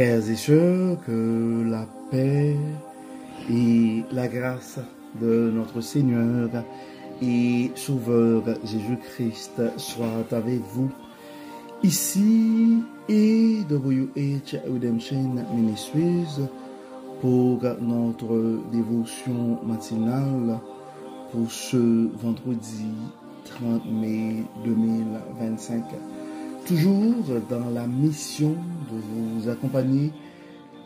Frères et sœurs, que la paix et la grâce de notre Seigneur et Sauveur Jésus-Christ soient avec vous. Ici EWH Redemption Ministries pour notre dévotion matinale pour ce vendredi 30 mai 2025. Toujours dans la mission de vous accompagner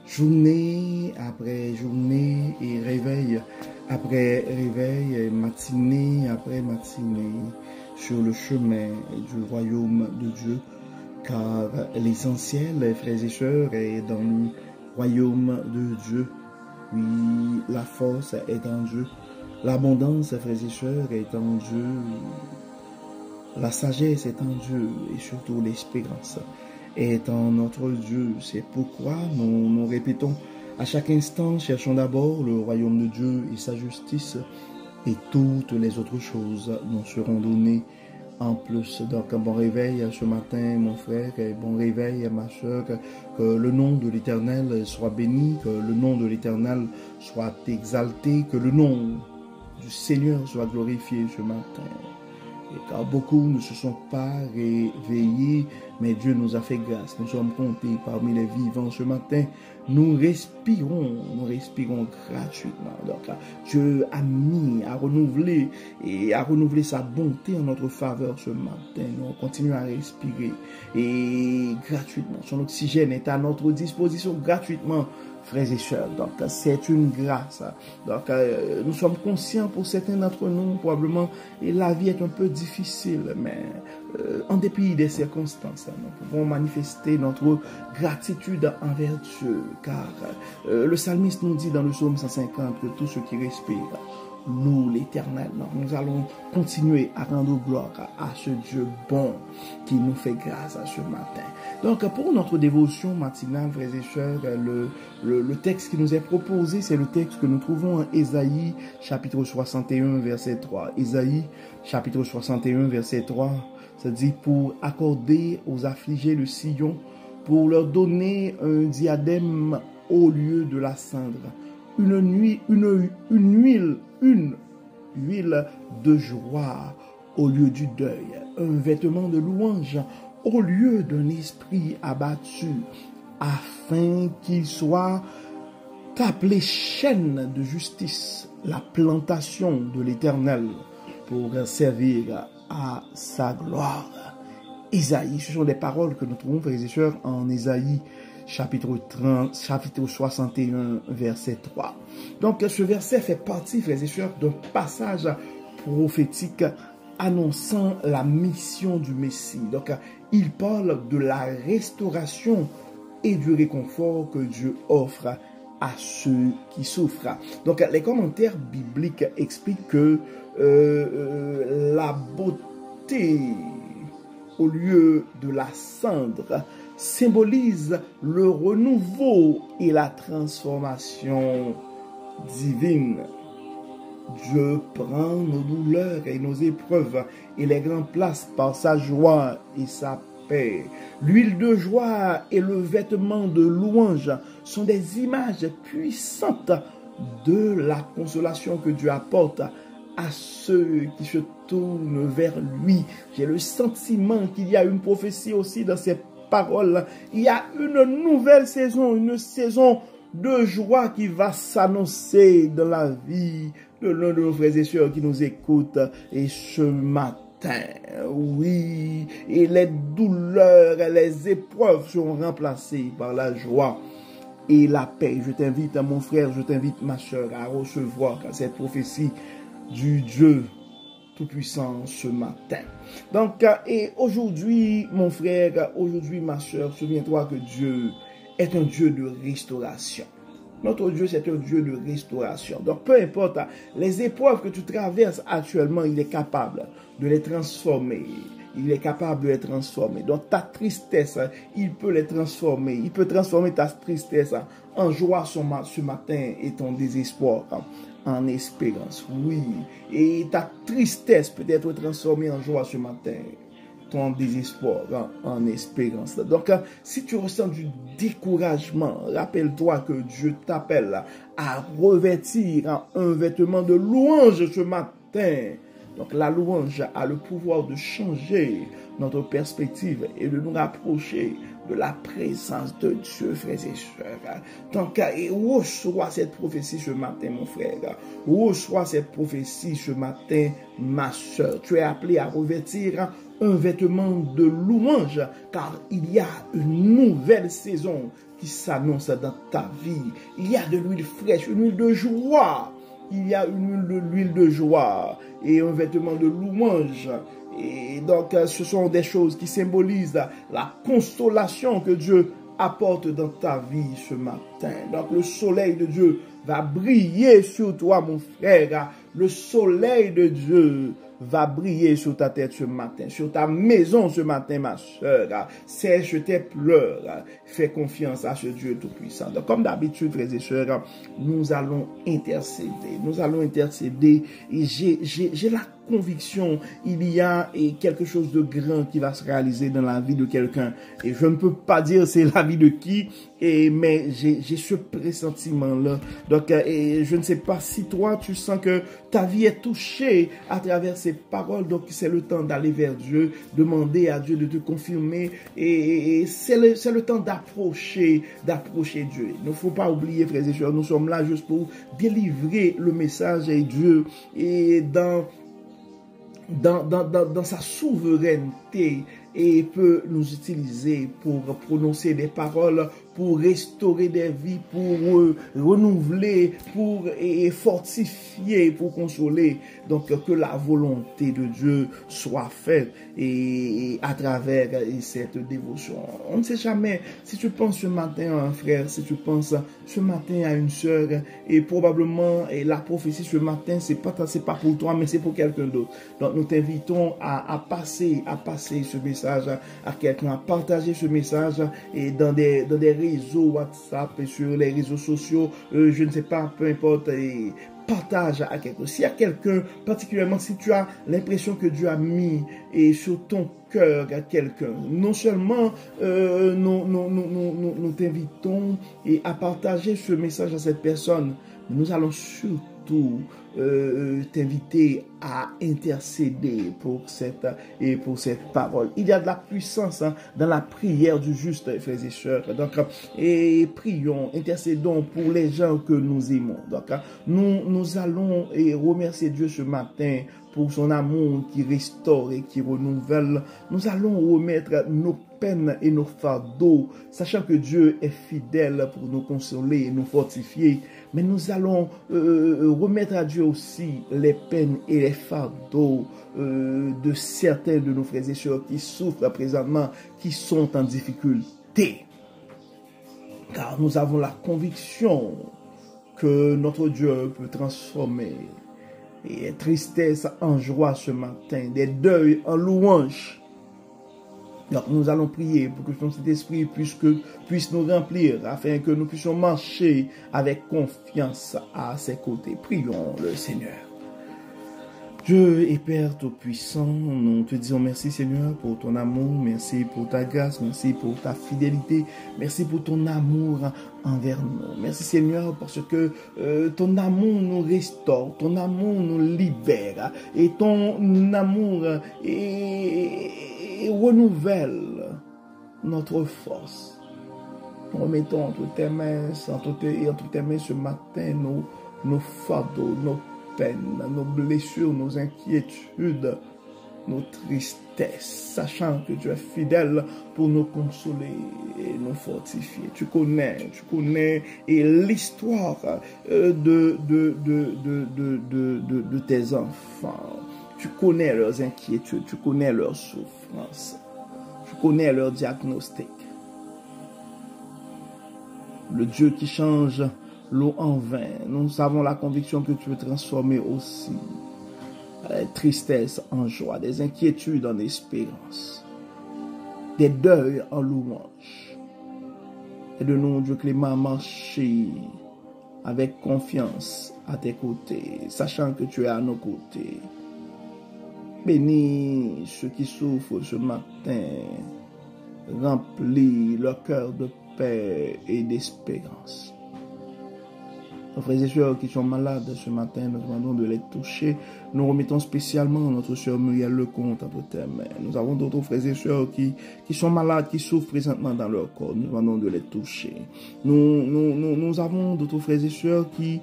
journée après journée et réveil après réveil, et matinée après matinée sur le chemin du royaume de Dieu, car l'essentiel, frères et sœurs, est dans le royaume de Dieu. Oui, la force est en Dieu, l'abondance, frères et sœurs, est en Dieu. La sagesse est en Dieu et surtout l'espérance est en notre Dieu. C'est pourquoi nous répétons à chaque instant, cherchons d'abord le royaume de Dieu et sa justice, et toutes les autres choses nous seront données en plus. Donc, un bon réveil ce matin, mon frère, et bon réveil, ma soeur, que le nom de l'Éternel soit béni, que le nom de l'Éternel soit exalté, que le nom du Seigneur soit glorifié ce matin. Car beaucoup ne se sont pas réveillés, mais Dieu nous a fait grâce. Nous sommes comptés parmi les vivants ce matin. Nous respirons gratuitement. Donc, Dieu a mis à renouveler sa bonté en notre faveur ce matin. Nous continuons à respirer et gratuitement. Son oxygène est à notre disposition gratuitement. Frères et sœurs, donc c'est une grâce. Donc nous sommes conscients pour certains d'entre nous, probablement, et la vie est un peu difficile, mais en dépit des circonstances, nous pouvons manifester notre gratitude envers Dieu, car le psalmiste nous dit dans le psaume 150 que tout ce qui respire loue l'Éternel. Nous allons continuer à rendre gloire à ce Dieu bon qui nous fait grâce à ce matin. Donc, pour notre dévotion matinale, frères et sœurs, le texte qui nous est proposé, c'est le texte que nous trouvons en Ésaïe, chapitre 61, verset 3. Ésaïe, chapitre 61, verset 3, ça dit: pour accorder aux affligés le sillon, pour leur donner un diadème au lieu de la cendre, une huile de joie au lieu du deuil, un vêtement de louange au lieu d'un esprit abattu, afin qu'il soit appelé chaîne de justice, la plantation de l'Éternel, pour servir à sa gloire. Isaïe, ce sont des paroles que nous trouvons, frères et sœurs, en Isaïe, chapitre 61, verset 3. Donc, ce verset fait partie, frères et sœurs, d'un passage prophétique annonçant la mission du Messie. Donc, il parle de la restauration et du réconfort que Dieu offre à ceux qui souffrent. Donc, les commentaires bibliques expliquent que la beauté au lieu de la cendre symbolise le renouveau et la transformation divine. Dieu prend nos douleurs et nos épreuves et les remplace par sa joie et sa paix. L'huile de joie et le vêtement de louange sont des images puissantes de la consolation que Dieu apporte à ceux qui se tournent vers lui. J'ai le sentiment qu'il y a une prophétie aussi dans ces paroles. Il y a une nouvelle saison, une saison de joie qui va s'annoncer dans la vie de l'un de nos frères et sœurs qui nous écoutent et ce matin. Oui, et les douleurs et les épreuves seront remplacées par la joie et la paix. Je t'invite, mon frère, je t'invite, ma soeur, à recevoir cette prophétie du Dieu Tout-Puissant ce matin. Donc, et aujourd'hui, mon frère, aujourd'hui, ma soeur, souviens-toi que Dieu est un Dieu de restauration. Notre Dieu, c'est un Dieu de restauration. Donc, peu importe les épreuves que tu traverses actuellement, il est capable de les transformer. Il est capable de les transformer. Donc, ta tristesse, il peut les transformer. Il peut transformer ta tristesse en joie ce matin et ton désespoir en espérance. Oui. Et ta tristesse peut être transformée en joie ce matin. ton désespoir en espérance. Donc, si tu ressens du découragement, rappelle-toi que Dieu t'appelle à revêtir un vêtement de louange ce matin. Donc la louange a le pouvoir de changer notre perspective et de nous rapprocher de la présence de Dieu, frères et sœurs. Donc, reçois cette prophétie ce matin, mon frère. Reçois cette prophétie ce matin, ma sœur. Tu es appelé à revêtir un vêtement de louange, car il y a une nouvelle saison qui s'annonce dans ta vie. Il y a de l'huile fraîche, une huile de joie. Il y a une huile de joie et un vêtement de louange. Et donc, ce sont des choses qui symbolisent la consolation que Dieu apporte dans ta vie ce matin. Donc, le soleil de Dieu va briller sur toi, mon frère. Le soleil de Dieu va briller sur ta tête ce matin, sur ta maison ce matin, ma soeur. Sèche tes pleurs. Fais confiance à ce Dieu tout-puissant. Donc, comme d'habitude, frères et sœurs, nous allons intercéder. Nous allons intercéder. Et j'ai la conviction, il y a quelque chose de grand qui va se réaliser dans la vie de quelqu'un. Et je ne peux pas dire c'est la vie de qui, mais j'ai ce pressentiment-là. Donc, je ne sais pas si toi, tu sens que ta vie est touchée à travers ces paroles. Donc, c'est le temps d'aller vers Dieu, demander à Dieu de te confirmer. Et c'est le temps d'approcher Dieu. Il ne faut pas oublier, frères et sœurs, nous sommes là juste pour délivrer le message et Dieu. Et dans sa souveraineté et peut nous utiliser pour prononcer des paroles, pour restaurer des vies, pour renouveler, pour fortifier, pour consoler. Donc que la volonté de Dieu soit faite et à travers cette dévotion. On ne sait jamais si tu penses ce matin à un frère, si tu penses ce matin à une sœur, et probablement la prophétie ce matin, c'est pas pour toi, mais c'est pour quelqu'un d'autre. Donc nous t'invitons à passer ce message à quelqu'un, à partager ce message et dans des réseaux WhatsApp et sur les réseaux sociaux, je ne sais pas, peu importe, et partage à quelqu'un. S'il y a quelqu'un, particulièrement si tu as l'impression que Dieu a mis sur ton cœur à quelqu'un, non seulement nous t'invitons à partager ce message à cette personne, mais nous allons surtout t'inviter à intercéder pour cette parole. Il y a de la puissance dans la prière du juste, frères et sœurs. Donc, prions, intercédons pour les gens que nous aimons. Donc, nous allons remercier Dieu ce matin pour son amour qui restaure et qui renouvelle. Nous allons remettre nos peines et nos fardeaux, sachant que Dieu est fidèle pour nous consoler et nous fortifier. Mais nous allons remettre à Dieu aussi les peines et les fardeaux de certains de nos frères et sœurs qui souffrent présentement, qui sont en difficulté. Car nous avons la conviction que notre Dieu peut transformer et tristesse en joie ce matin, des deuils en louange. Donc nous allons prier pour que ton Saint-Esprit puisse nous remplir afin que nous puissions marcher avec confiance à ses côtés. Prions le Seigneur. Dieu et Père Tout-Puissant, nous te disons merci Seigneur pour ton amour, merci pour ta grâce, merci pour ta fidélité, merci pour ton amour envers nous. Merci Seigneur parce que ton amour nous restaure, ton amour nous libère et ton amour renouvelle notre force. Nous remettons entre tes mains ce matin nos fardeaux, nos peines, nos blessures, nos inquiétudes, nos tristesses, sachant que tu es fidèle pour nous consoler et nous fortifier. Tu connais l'histoire de tes enfants. Tu connais leurs inquiétudes, tu connais leurs souffrances, tu connais leurs diagnostics. Le Dieu qui change l'eau en vin, nous avons la conviction que tu veux transformer aussi les tristesses en joie, des inquiétudes en espérance, des deuils en louange. Aide-nous, Dieu clément, à marcher avec confiance à tes côtés, sachant que tu es à nos côtés. Bénis ceux qui souffrent ce matin. Remplis leur cœur de paix et d'espérance. Nos frères et sœurs qui sont malades ce matin, nous demandons de les toucher. Nous remettons spécialement notre sœur Muriel Lecomte entre tes mains. Nous avons d'autres frères et sœurs qui sont malades, qui souffrent présentement dans leur corps. Nous demandons de les toucher. Nous avons d'autres frères et sœurs qui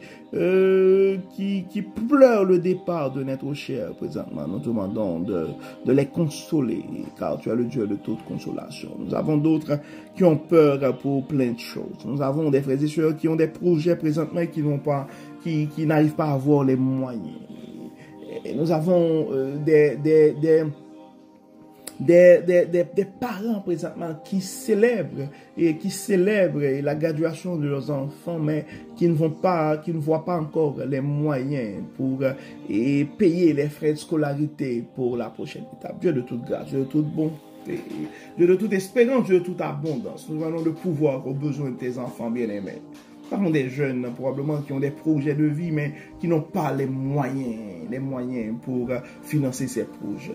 pleurent le départ de notre cher présentement. Nous demandons de les consoler, car tu es le Dieu de toute consolation. Nous avons d'autres qui ont peur pour plein de choses. Nous avons des frères et sœurs qui ont des projets présentement qui n'arrivent pas à avoir les moyens. Et nous avons des parents présentement qui célèbrent la graduation de leurs enfants, mais qui ne voient pas encore les moyens pour payer les frais de scolarité pour la prochaine étape. Dieu de toute grâce, Dieu de toute bonté, Dieu de toute espérance, Dieu de toute abondance. Nous avons le pouvoir aux besoins de tes enfants bien-aimés. Nous avons des jeunes probablement qui ont des projets de vie, mais qui n'ont pas les moyens pour financer ces projets.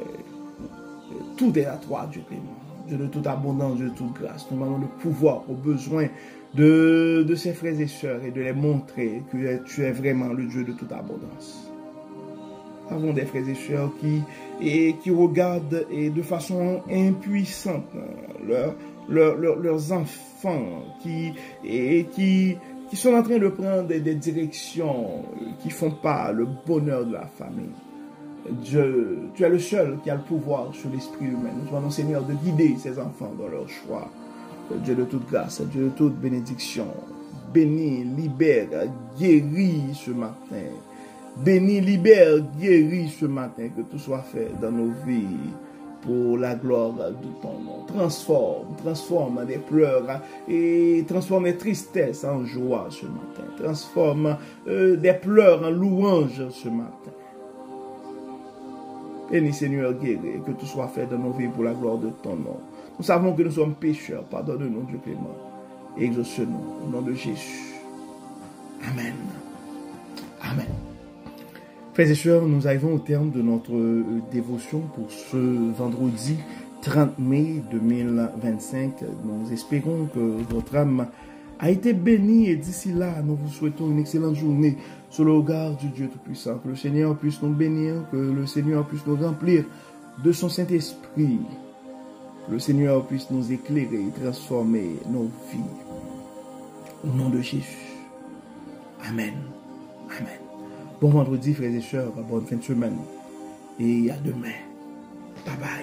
Tout est à toi, Dieu clément. Dieu de toute abondance, Dieu de toute grâce. Nous avons le pouvoir aux besoins de ces frères et sœurs et de les montrer que tu es vraiment le Dieu de toute abondance. Nous avons des frères et sœurs qui regardent de façon impuissante leurs enfants qui sont en train de prendre des directions qui ne font pas le bonheur de la famille. Dieu, tu es le seul qui a le pouvoir sur l'esprit humain. Nous demandons, Seigneur, de guider ces enfants dans leur choix. Dieu de toute grâce, Dieu de toute bénédiction. Bénis, libère, guéris ce matin. Bénis, libère, guéris ce matin. Que tout soit fait dans nos vies pour la gloire de ton nom. Transforme des pleurs et transforme les tristesses en joie ce matin. Transforme des pleurs en louanges ce matin. Bénis Seigneur, guéris, que tout soit fait dans nos vies pour la gloire de ton nom. Nous savons que nous sommes pécheurs. Pardonne-nous, Dieu clément. Et exauce-nous au nom de Jésus. Amen. Amen. Frères et sœurs, nous arrivons au terme de notre dévotion pour ce vendredi 30 mai 2025. Nous espérons que votre âme a été bénie et d'ici là, nous vous souhaitons une excellente journée sous le regard du Dieu Tout-Puissant. Que le Seigneur puisse nous bénir, que le Seigneur puisse nous remplir de son Saint-Esprit. Que le Seigneur puisse nous éclairer et transformer nos vies. Au nom de Jésus. Amen. Amen. Bon vendredi, frères et sœurs. Bonne fin de semaine. Et à demain. Bye bye.